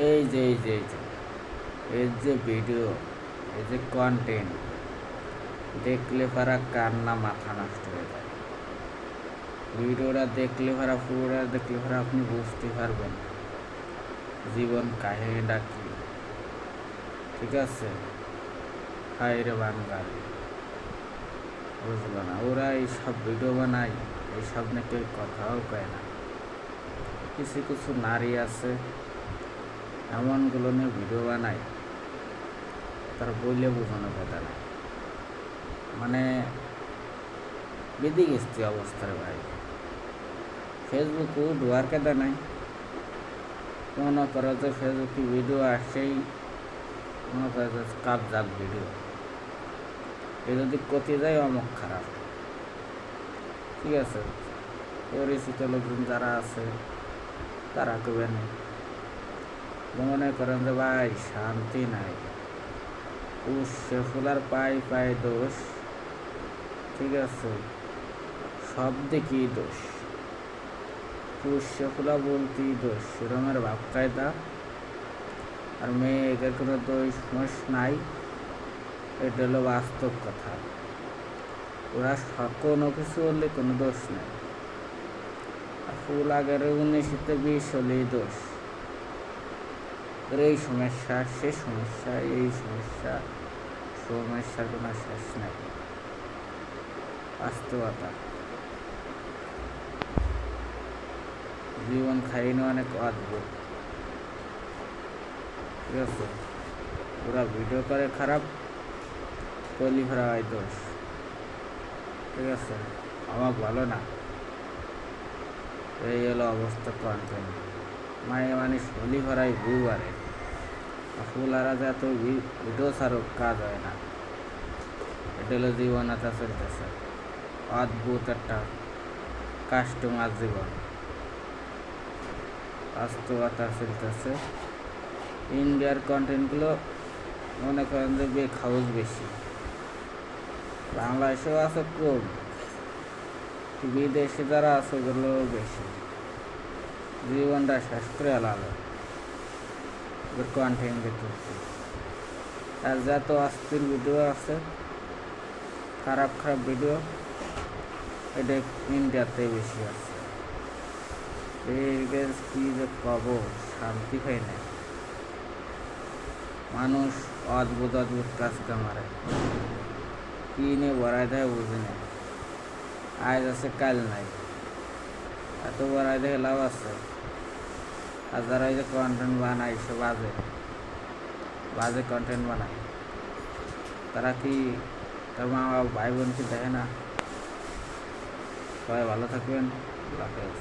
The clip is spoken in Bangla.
এই যে এর যে ভিডিও, এই যে কন্টেন্ট দেখলে পারা কার না মাথা নষ্ট হয়ে যায়। ভিডিওটা দেখলে পারা, পুরোটা দেখলে পারা আপনি বুঝতে পারবেন জীবন কাহিনীটা কি। ঠিক আছে, হায় রে বাঙালি, বুঝলো না। ওরা এইসব ভিডিও বানায়, এইসব নিয়ে কেউ কথাও কয় না। কিছু কিছু নারী আছে এমনগুলো নিয়ে ভিডিও বানায়, তার বইলে বোঝানো কথা না। মানে বেদি গেছি অবস্থার ভাই। ফেসবুকও ডুয়ার কেদা নাই, মনে করো যে ফেসবুকে ভিডিও আসেই মনে করে যে কাবজাক ভিডিও, এ যদি কতি যায় অমুক খারাপ। ঠিক আছে, পরিচিত লোকজন যারা আছে তারা কবে নেই, মনে করেন যে ভাই শান্তি নাই, উৎসে ফুলার পাই পাই দোষ। ঠিক আছে, সব দিকেই দোষ, উৎসে ফুলা বলতেই দোষ, সেরমের ভাব কায়দা। আর মেয়েদের কোনো দোষ মোষ নাই, এটা হলো বাস্তব কথা। ওরা কোনো কিছু হলে কোনো দোষ নেই। আর ফুল আগের 19-20 হলেই দোষ। এই সমস্যা সে সমস্যা, এই সমস্যা, সমস্যার কোনো শেষ নেই। বাস্তবতা, জীবন কাহিনী অনেক অদ্ভুত। ঠিক আছে, ওরা ভিডিও করে খারাপ, কলি ভরা হয় দোষ। ঠিক আছে, আমার ভালো না। এই হলো অবস্থা কন্টেন্ট। মায়ে মানুষ হলি ভরাই ভিউ আরে, ফুলারা যা তো ভিডিও ছাড়ো কাজ হয় না। এটা হলো জীবনতা চলতেছে, অদ্ভুত একটা কাস্টমার জীবন, বাস্তবতা চলতেছে। ইন্ডিয়ার কন্টেন্টগুলো মনে করেন যে বেখাউজ বেশি, বাংলাদেশেও আছে কম, বিদেশে যারা আছে ওগুলো বেশি। জীবনটা শেষ করে আলাদা কন্টেন্ট দেখতে। আর যত অস্থির ভিডিও আছে, খারাপ খারাপ ভিডিও, এটা ইন্ডিয়াতে বেশি আছে। কি যে কব, শান্তি পাই না। মানুষ অদ্ভুত অদ্ভুত কাজ কামারে, কি নিয়ে বড়াই দেয় বুঝি না। আজ আছে কাল নাই, এত বড়াই দেখে লাভ আছে? আর যারা এই যে কন্টেন্ট বানায়, সে বাজে বাজে কন্টেন্ট বানায়, তারা কি তার মা ভাই বোনকে দেখে না? সবাই ভালো থাকবেন, আল্লাহ হাফেজ।